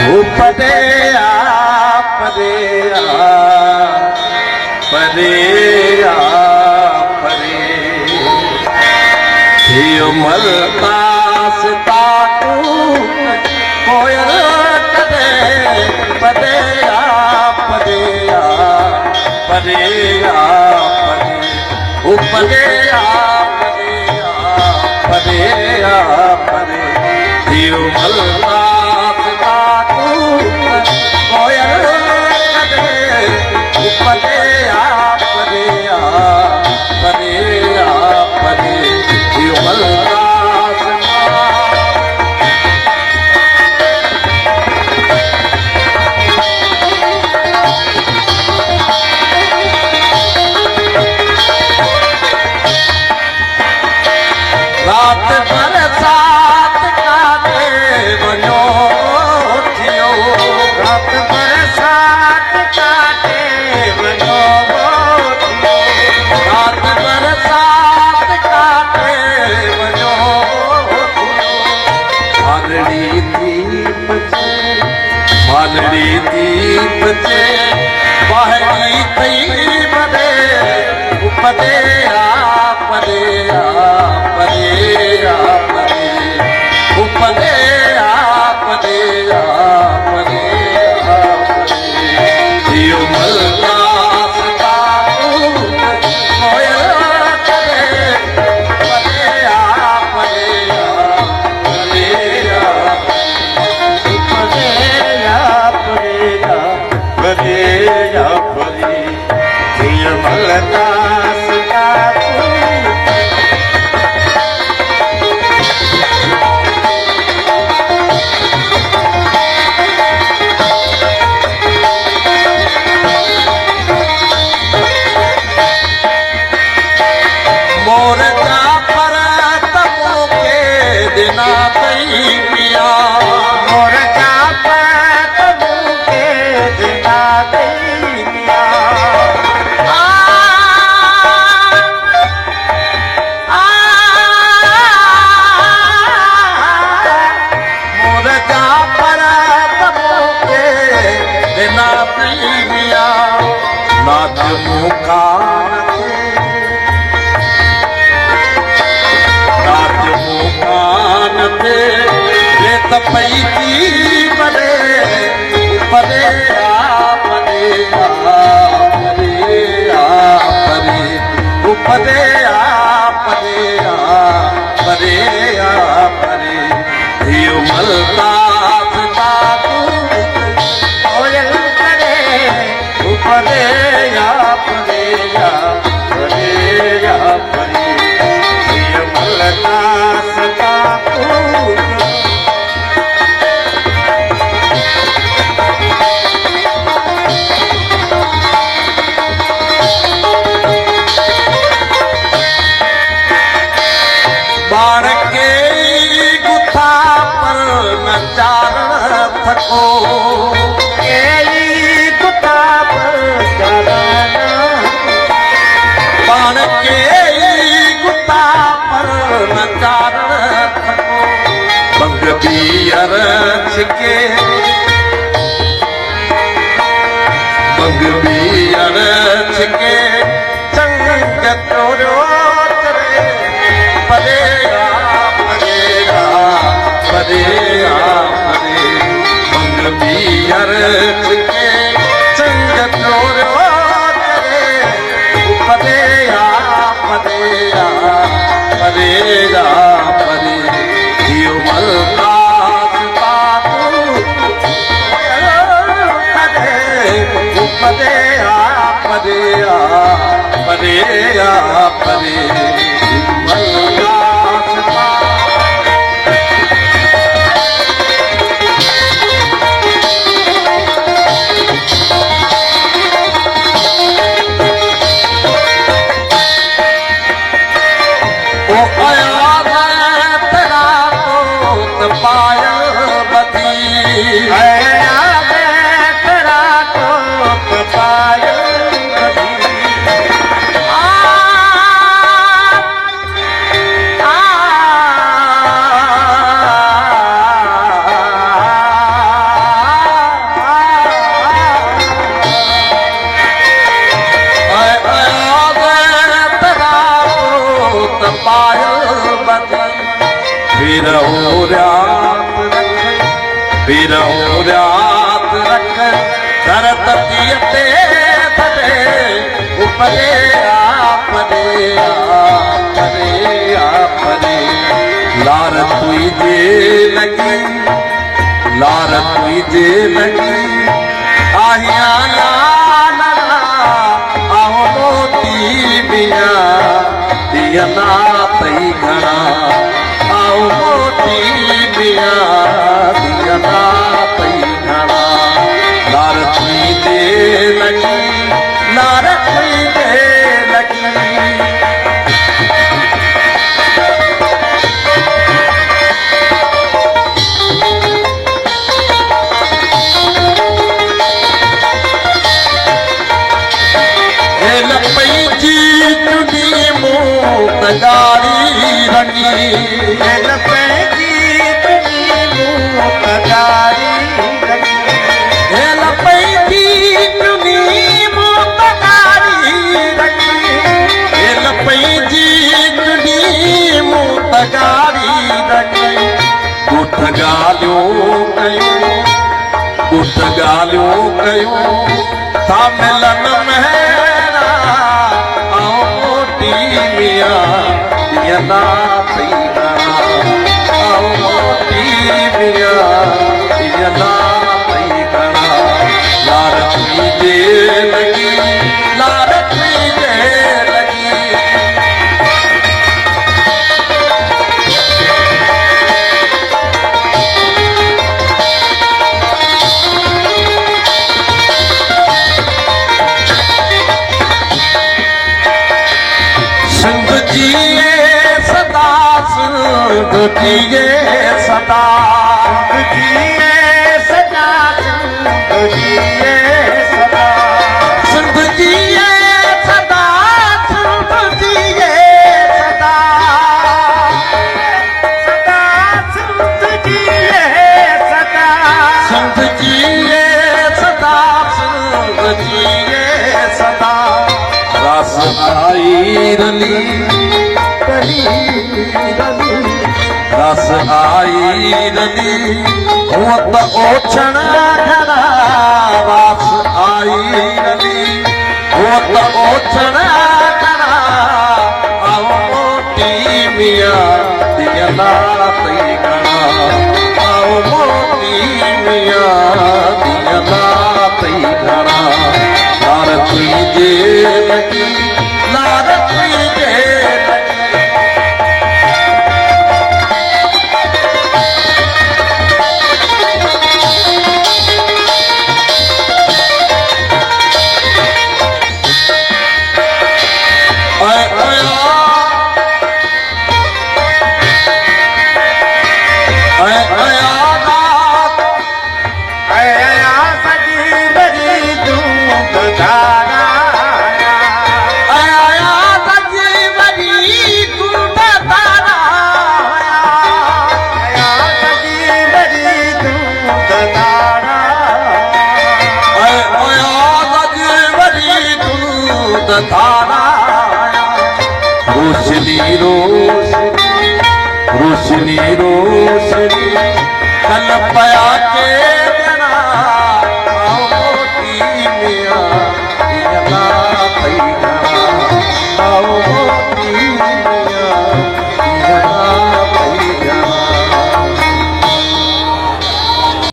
परे परे परे परे मलकास ताकू कोयल करे परे परे परे परे परे परे मलकास ताकू कोयल करे परे परे परे परे मलकास रात बरसात काटे वञो थियो रात बरसात काटे वञो थियो रात बरसात काटे वञो थियो मालड़ी दीप जे बाहरी थई बरे परे परे परे परे परे परे परे दियो मलकास ताकू कोयल करे परे परे परे परे परे दियो मलकास ताकू मोर जाफर तमो के दिना तई पिया मोर जाफर तमो के दिना तई पिया मोर जाफर तमो के दिना तई पिया नाथ मुखान पई थी परे परे परे परे परे परे परे परे दियो मलकास ताकू कोयल करे परे परे परे परे दियो मलकास ताकू बाण के गुथा पर नचार थको गुथा पर बाण के गुथा पर नचार थको बंग बियर छिके बंग बियर छिके संग तोरो परे परे परे मंग बियर छिके संग तोरो परे परे परे परे दियो मलकास ताकू करे परे परे परे परे मलकास पायल बधी तेरा तो पायल बधी ਵੀਰੋ ਰਾਤ ਰੱਖ ਧਰਤੀ ਤੇ ਫਤੇ ਉਪਰੇ ਆਪਰੇ ਆਪਰੇ ਆਪਰੇ ਲਾਰ ਤੁਈ ਜੇ ਲਗੀ ਲਾਰ ਤੁਈ ਜੇ ਲਗੀ ਆਹੀਆਂ ਲਾਲਾ ਆਹੋ ਮੋਤੀ ਬਿਆ ਦਿਆ ਨਾ ਤਈ ਘਣਾ ਆਹੋ ਮੋਤੀ ਬਿਆ ਦਿਆ ਨਾ ਤਈ ਘਣਾ ਲਾਰ ਤੁਈ ਜੇ ਲਗੀ ਲਾਰ ਤੁਈ ਜੇ ਲਗੀ गाड़ी रंगी लपैजी तुनी मूत गाड़ी रंगी लपैजी तुनी मूत गाड़ी रंगी लपैजी तुनी मूत गाड़ी रंगी उठ गालियों कयो था मिलन मेरा आओ मोटी मिया दिया ना सही घना आओ मोटी मिया दिया ना सही घना लार तुझे लगी लार तुझे लगी जिए सदा संग जिए सदा जिए सदा संग जिए सदा संग जिए सदा संग जिए सदा सदा संग जिए सदा संग जिए सदा संग जिए सदा रस आई रली रस आई रली हूं त ओछण घना रस आई रली हूं त ओछण घना आओ मोटी मिया दिया ना तई घना आओ मोटी मिया दिया ना तई घना लार तुझे लगी लार तुझे रोशनी रोशनी रोशनी रोशनी कल पया के